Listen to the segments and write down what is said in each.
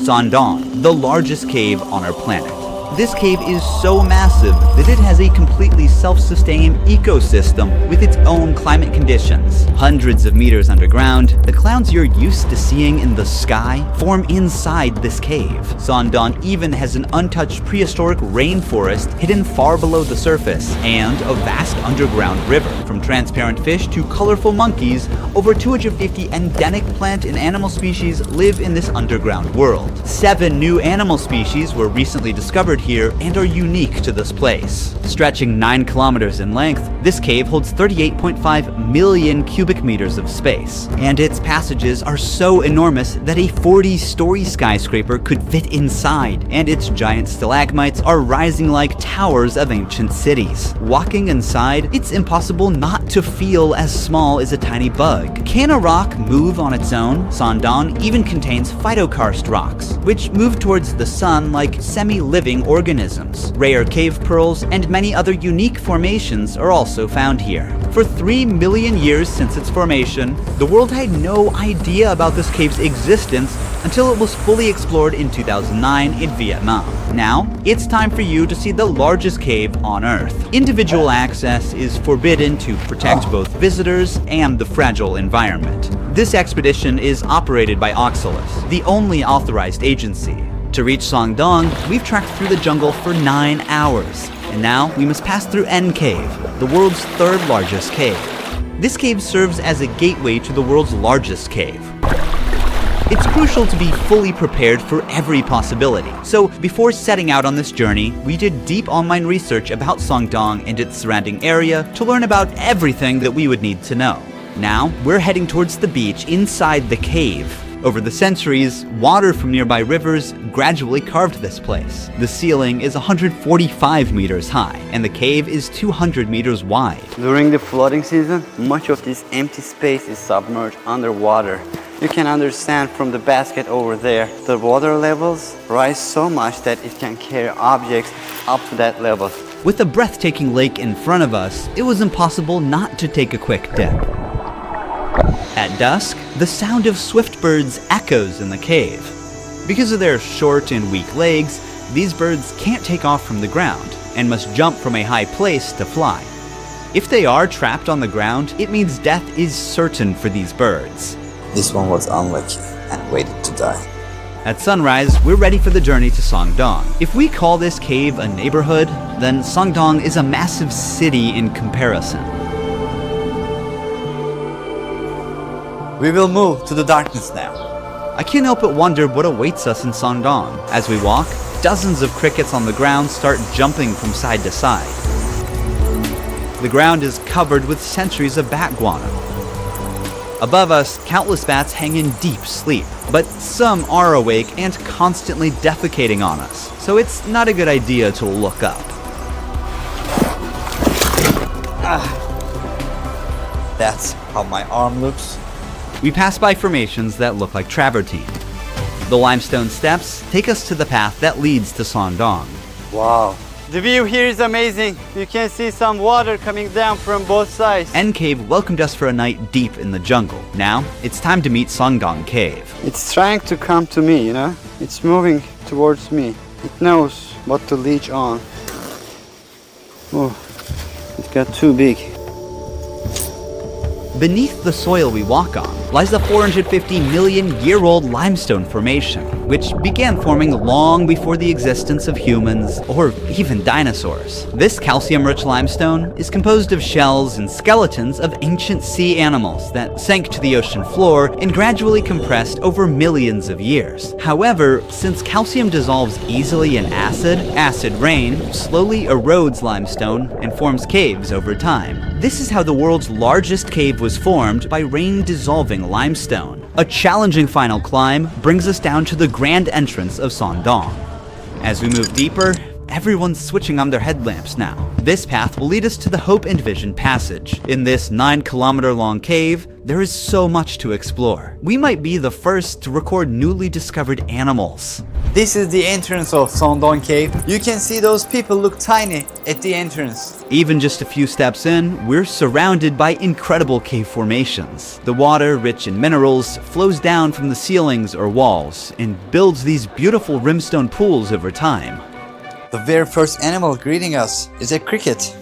Sangdong, the largest cave on our planet. This cave is so massive that it has a completely self-sustaining ecosystem with its own climate conditions. Hundreds of meters underground, the clouds you're used to seeing in the sky form inside this cave. Sangdong even has an untouched prehistoric rainforest hidden far below the surface, and a vast underground river. From transparent fish to colorful monkeys, over 250 endemic plant and animal species live in this underground world. 7 new animal species were recently discovered here and are unique to this place. Stretching 9 kilometers in length, this cave holds 38.5 million cubic meters of space, and its passages are so enormous that a 40-story skyscraper could fit inside, and its giant stalagmites are rising like towers of ancient cities. Walking inside, it's impossible not to feel as small as a tiny bug. Can a rock move on its own? Sangdong even contains phytokarst rocks, which move towards the sun like semi-living organisms. Rare cave pearls and many other unique formations are also found here. For 3 million years since its formation, the world had no idea about this cave's existence until it was fully explored in 2009 in Vietnam. Now, it's time for you to see the largest cave on Earth. Individual access is forbidden to protect both visitors and the fragile environment. This expedition is operated by Oxalis, the only authorized agency. To reach Sangdong, we've trekked through the jungle for 9 hours, and now we must pass through N Cave, the world's 3rd largest cave. This cave serves as a gateway to the world's largest cave. It's crucial to be fully prepared for every possibility. So before setting out on this journey, we did deep online research about Sangdong and its surrounding area to learn about everything that we would need to know. Now, we're heading towards the beach inside the cave. Over the centuries, water from nearby rivers gradually carved this place. The ceiling is 145 meters high, and the cave is 200 meters wide. During the flooding season, much of this empty space is submerged underwater. You can understand from the basket over there, the water levels rise so much that it can carry objects up to that level. With the breathtaking lake in front of us, it was impossible not to take a quick dip. At dusk, the sound of swift birds echoes in the cave. Because of their short and weak legs, these birds can't take off from the ground and must jump from a high place to fly. If they are trapped on the ground, it means death is certain for these birds. This one was unlucky and waited to die. At sunrise, we're ready for the journey to Sangdong. If we call this cave a neighborhood, then Sangdong is a massive city in comparison. We will move to the darkness now. I can't help but wonder what awaits us in Sangdong. As we walk, dozens of crickets on the ground start jumping from side to side. The ground is covered with centuries of bat guano. Above us, countless bats hang in deep sleep, but some are awake and constantly defecating on us, so it's not a good idea to look up. That's how my arm looks. We pass by formations that look like travertine. The limestone steps take us to the path that leads to Sangdong. Wow. The view here is amazing. You can see some water coming down from both sides. N Cave welcomed us for a night deep in the jungle. Now, it's time to meet Sangdong Cave. It's trying to come to me, you know? It's moving towards me. It knows what to leech on. Oh, it got too big. Beneath the soil we walk on lies the 450 million year old limestone formation, which began forming long before the existence of humans or even dinosaurs. This calcium-rich limestone is composed of shells and skeletons of ancient sea animals that sank to the ocean floor and gradually compressed over millions of years. However, since calcium dissolves easily in acid rain slowly erodes limestone and forms caves over time. This is how the world's largest cave was formed, by rain dissolving limestone. A challenging final climb brings us down to the grand entrance of Sangdong. As we move deeper, everyone's switching on their headlamps now. This path will lead us to the Hope and Vision Passage. In this 9-kilometer-long cave, there is so much to explore. We might be the first to record newly discovered animals. This is the entrance of DOONG Cave. You can see those people look tiny at the entrance. Even just a few steps in, we're surrounded by incredible cave formations. The water, rich in minerals, flows down from the ceilings or walls and builds these beautiful rimstone pools over time. The very first animal greeting us is a cricket.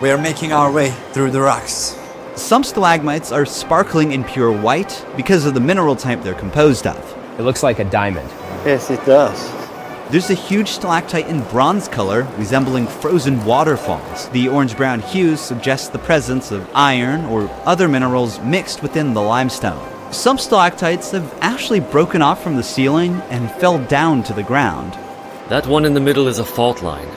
We are making our way through the rocks. Some stalagmites are sparkling in pure white because of the mineral type they're composed of. It looks like a diamond. Yes, it does. There's a huge stalactite in bronze color, resembling frozen waterfalls. The orange-brown hue suggests the presence of iron or other minerals mixed within the limestone. Some stalactites have actually broken off from the ceiling and fell down to the ground. That one in the middle is a fault line.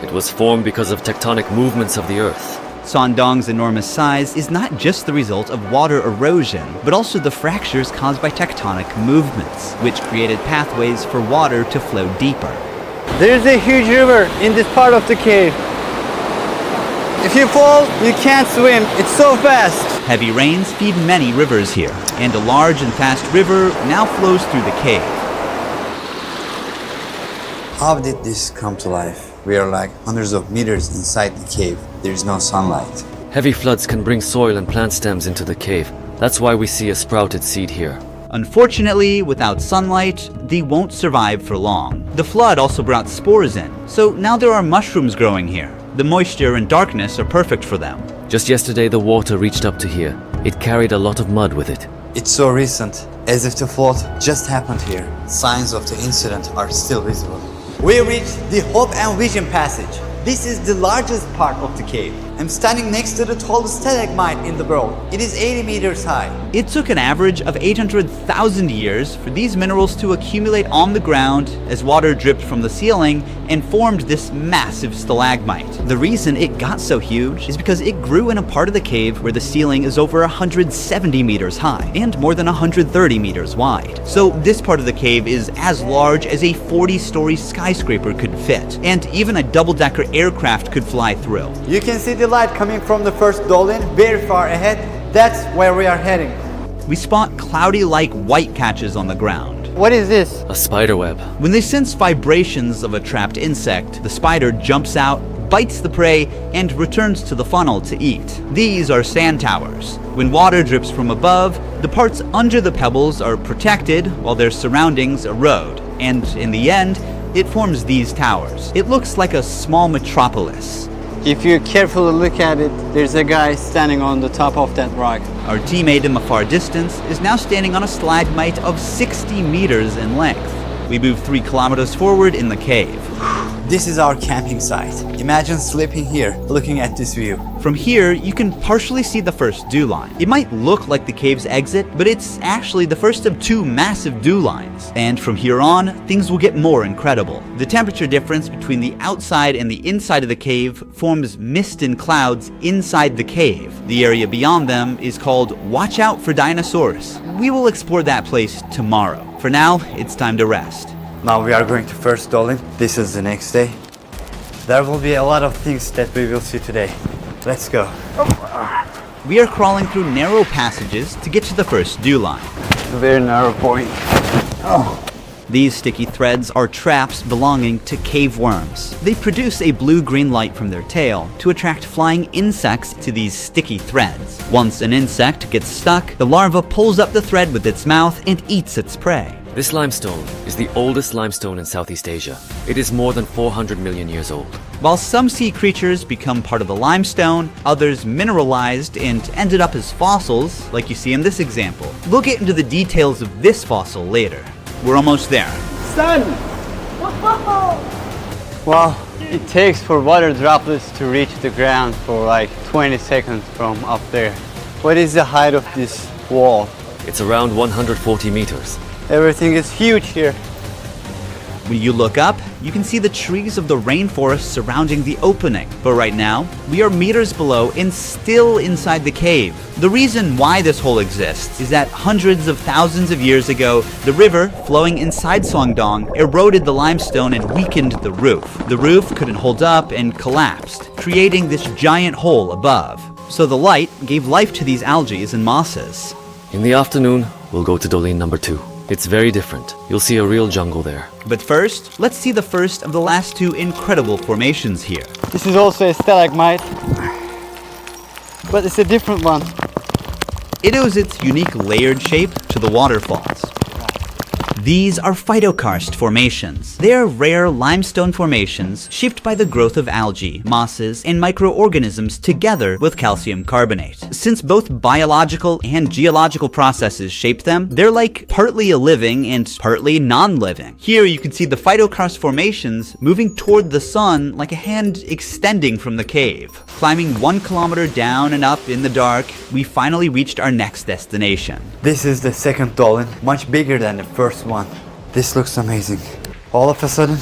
It was formed because of tectonic movements of the Earth. Sondong's enormous size is not just the result of water erosion, but also the fractures caused by tectonic movements, which created pathways for water to flow deeper. There's a huge river in this part of the cave. If you fall, you can't swim. It's so fast. Heavy rains feed many rivers here, and a large and fast river now flows through the cave. How did this come to life? We are like hundreds of meters inside the cave. There is no sunlight. Heavy floods can bring soil and plant stems into the cave. That's why we see a sprouted seed here. Unfortunately, without sunlight, they won't survive for long. The flood also brought spores in, so now there are mushrooms growing here. The moisture and darkness are perfect for them. Just yesterday the water reached up to here. It carried a lot of mud with it. It's so recent, as if the flood just happened here. Signs of the incident are still visible. We reached the Hope and Vision Passage. This is the largest part of the cave. I'm standing next to the tallest stalagmite in the world. It is 80 meters high. It took an average of 800,000 years for these minerals to accumulate on the ground as water dripped from the ceiling and formed this massive stalagmite. The reason it got so huge is because it grew in a part of the cave where the ceiling is over 170 meters high and more than 130 meters wide. So this part of the cave is as large as a 40-story skyscraper could fit, and even a double-decker aircraft could fly through. You can see the light coming from the first dolin very far ahead. That's where we are heading. We spot cloudy-like white patches on the ground. What is this? A spider web. When they sense vibrations of a trapped insect, the spider jumps out, bites the prey, and returns to the funnel to eat. These are sand towers. When water drips from above, the parts under the pebbles are protected while their surroundings erode, and in the end, it forms these towers. It looks like a small metropolis. If you carefully look at it, there's a guy standing on the top of that rock. Our teammate in the far distance is now standing on a stalagmite of 60 meters in length. We move 3 kilometers forward in the cave. This is our camping site. Imagine sleeping here, looking at this view. From here, you can partially see the first dew line. It might look like the cave's exit, but it's actually the first of 2 massive dew lines. And from here on, things will get more incredible. The temperature difference between the outside and the inside of the cave forms mist and clouds inside the cave. The area beyond them is called Watch Out for Dinosaurs. We will explore that place tomorrow. For now, it's time to rest. Now we are going to first dolin. This is the next day. There will be a lot of things that we will see today. Let's go. We are crawling through narrow passages to get to the first dew line. A very narrow point. These sticky threads are traps belonging to cave worms. They produce a blue-green light from their tail to attract flying insects to these sticky threads. Once an insect gets stuck, the larva pulls up the thread with its mouth and eats its prey. This limestone is the oldest limestone in Southeast Asia. It is more than 400 million years old. While some sea creatures become part of the limestone, others mineralized and ended up as fossils, like you see in this example. We'll get into the details of this fossil later. We're almost there. Sun! Wow, it takes for water droplets to reach the ground for like 20 seconds from up there. What is the height of this wall? It's around 140 meters. Everything is huge here. When you look up, you can see the trees of the rainforest surrounding the opening. But right now, we are meters below and still inside the cave. The reason why this hole exists is that hundreds of thousands of years ago, the river flowing inside Sondong eroded the limestone and weakened the roof. The roof couldn't hold up and collapsed, creating this giant hole above. So the light gave life to these algae and mosses. In the afternoon, we'll go to Dolin number 2. It's very different. You'll see a real jungle there. But first, let's see the first of the last two incredible formations here. This is also a stalagmite, but it's a different one. It owes its unique layered shape to the waterfalls. These are phytokarst formations. They are rare limestone formations shaped by the growth of algae, mosses, and microorganisms together with calcium carbonate. Since both biological and geological processes shape them, they're like partly a living and partly non-living. Here you can see the phytokarst formations moving toward the sun like a hand extending from the cave. Climbing 1 kilometer down and up in the dark, we finally reached our next destination. This is the second dolmen, much bigger than the first one. This looks amazing. All of a sudden,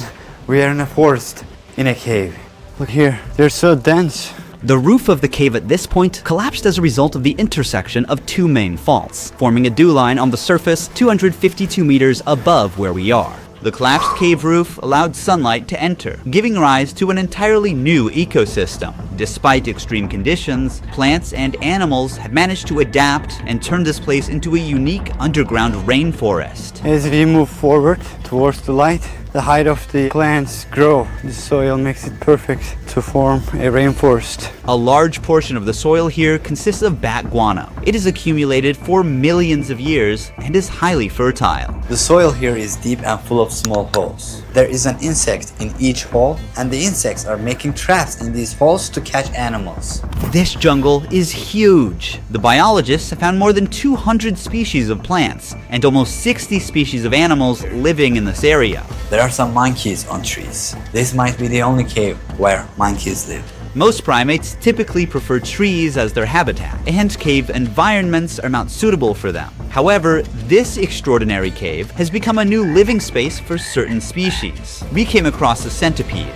we are in a forest, in a cave. Look here, they're so dense. The roof of the cave at this point collapsed as a result of the intersection of two main faults, forming a dew line on the surface 252 meters above where we are. The collapsed cave roof allowed sunlight to enter, giving rise to an entirely new ecosystem. Despite extreme conditions, plants and animals have managed to adapt and turn this place into a unique underground rainforest. As we move forward towards the light, the height of the plants grow. The soil makes it perfect to form a rainforest. A large portion of the soil here consists of bat guano. It is accumulated for millions of years and is highly fertile. The soil here is deep and full of small holes. There is an insect in each hole, and the insects are making traps in these holes to catch animals. This jungle is huge. The biologists have found more than 200 species of plants and almost 60 species of animals living in this area. There are some monkeys on trees. This might be the only cave where monkeys live. Most primates typically prefer trees as their habitat, and cave environments are not suitable for them. However, this extraordinary cave has become a new living space for certain species. We came across a centipede,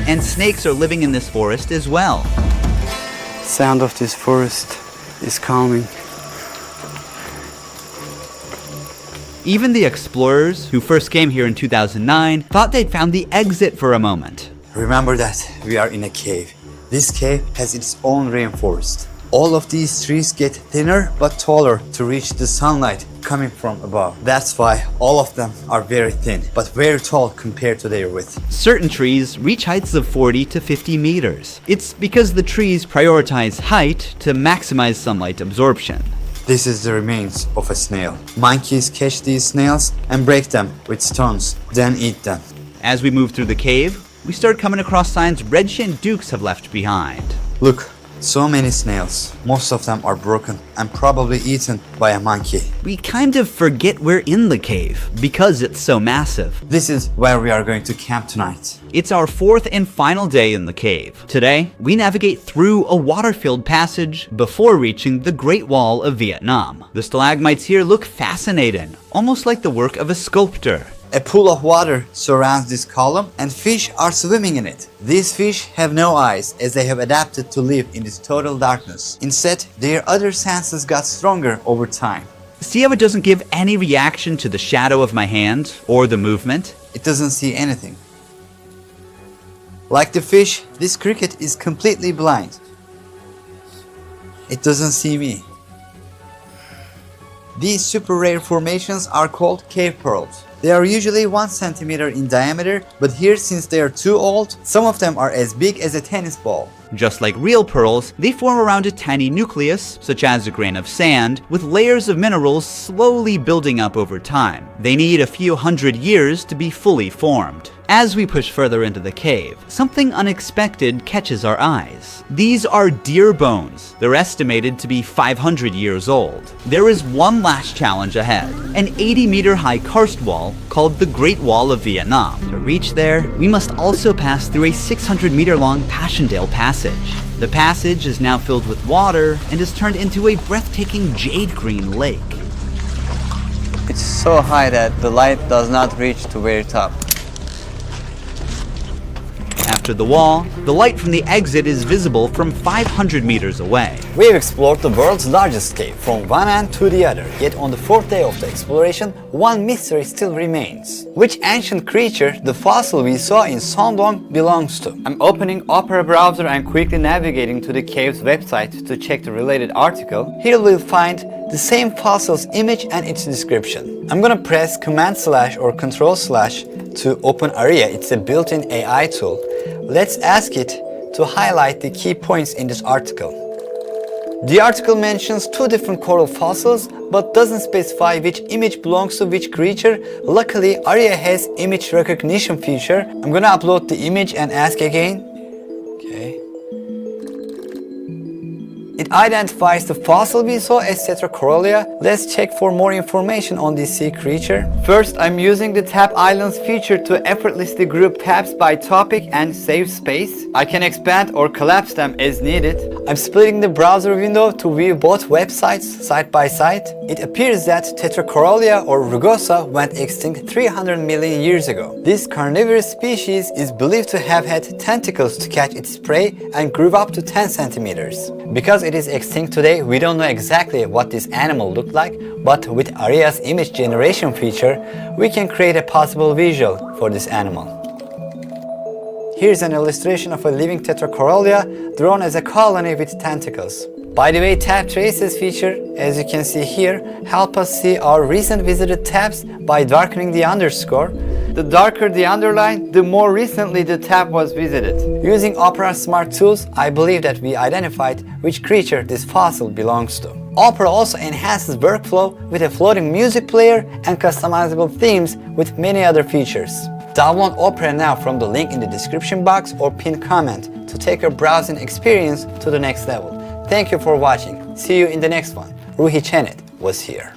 and snakes are living in this forest as well. The sound of this forest is calming. Even the explorers who first came here in 2009 thought they'd found the exit for a moment. Remember that we are in a cave. This cave has its own rainforest. All of these trees get thinner but taller to reach the sunlight coming from above. That's why all of them are very thin, but very tall compared to their width. Certain trees reach heights of 40 to 50 meters. It's because the trees prioritize height to maximize sunlight absorption. This is the remains of a snail. Monkeys catch these snails and break them with stones, then eat them. As we move through the cave, we start coming across signs red-shinned dukes have left behind. Look, so many snails. Most of them are broken and probably eaten by a monkey. We kind of forget we're in the cave because it's so massive. This is where we are going to camp tonight. It's our fourth and final day in the cave. Today, we navigate through a water-filled passage before reaching the Great Wall of Vietnam. The stalagmites here look fascinating, almost like the work of a sculptor. A pool of water surrounds this column and fish are swimming in it. These fish have no eyes as they have adapted to live in this total darkness. Instead, their other senses got stronger over time. See how it doesn't give any reaction to the shadow of my hand or the movement? It doesn't see anything. Like the fish, this cricket is completely blind. It doesn't see me. These super rare formations are called cave pearls. They are usually 1 centimeter in diameter, but here, since they are too old, some of them are as big as a tennis ball. Just like real pearls, they form around a tiny nucleus, such as a grain of sand, with layers of minerals slowly building up over time. They need a few hundred years to be fully formed. As we push further into the cave, something unexpected catches our eyes. These are deer bones. They're estimated to be 500 years old. There is one last challenge ahead, an 80-meter high karst wall called the Great Wall of Vietnam. To reach there, we must also pass through a 600-meter long Passchendaele passage. The passage is now filled with water and is turned into a breathtaking jade green lake. It's so high that the light does not reach to very top. After the wall, the light from the exit is visible from 500 meters away. We've explored the world's largest cave from one end to the other, yet on the fourth day of the exploration, one mystery still remains. Which ancient creature the fossil we saw in Sondong belongs to? I'm opening Opera browser and quickly navigating to the cave's website to check the related article. Here we'll find the same fossil's image and its description. I'm gonna press Command/ or Control/ to open Aria. It's a built-in AI tool. Let's ask it to highlight the key points in this article. The article mentions two different coral fossils but doesn't specify which image belongs to which creature. Luckily, Aria has image recognition feature. I'm gonna upload the image and ask again. Okay. It identifies the fossil we saw as Tetracorolia. Let's check for more information on this sea creature. First, I'm using the Tab Islands feature to effortlessly group tabs by topic and save space. I can expand or collapse them as needed. I'm splitting the browser window to view both websites side by side. It appears that Tetracorolia or rugosa went extinct 300 million years ago. This carnivorous species is believed to have had tentacles to catch its prey and grew up to 10 centimeters. Because it is extinct today, we don't know exactly what this animal looked like, but with Aria's image generation feature, we can create a possible visual for this animal. Here's an illustration of a living Tetracorolia drawn as a colony with tentacles. By the way, tab traces feature, as you can see here, help us see our recent visited tabs by darkening the underscore. The darker the underline, the more recently the tab was visited. Using Opera Smart Tools, I believe that we identified which creature this fossil belongs to. Opera also enhances workflow with a floating music player and customizable themes with many other features. Download Opera now from the link in the description box or pinned comment to take your browsing experience to the next level. Thank you for watching. See you in the next one. Ruhi Chenet was here.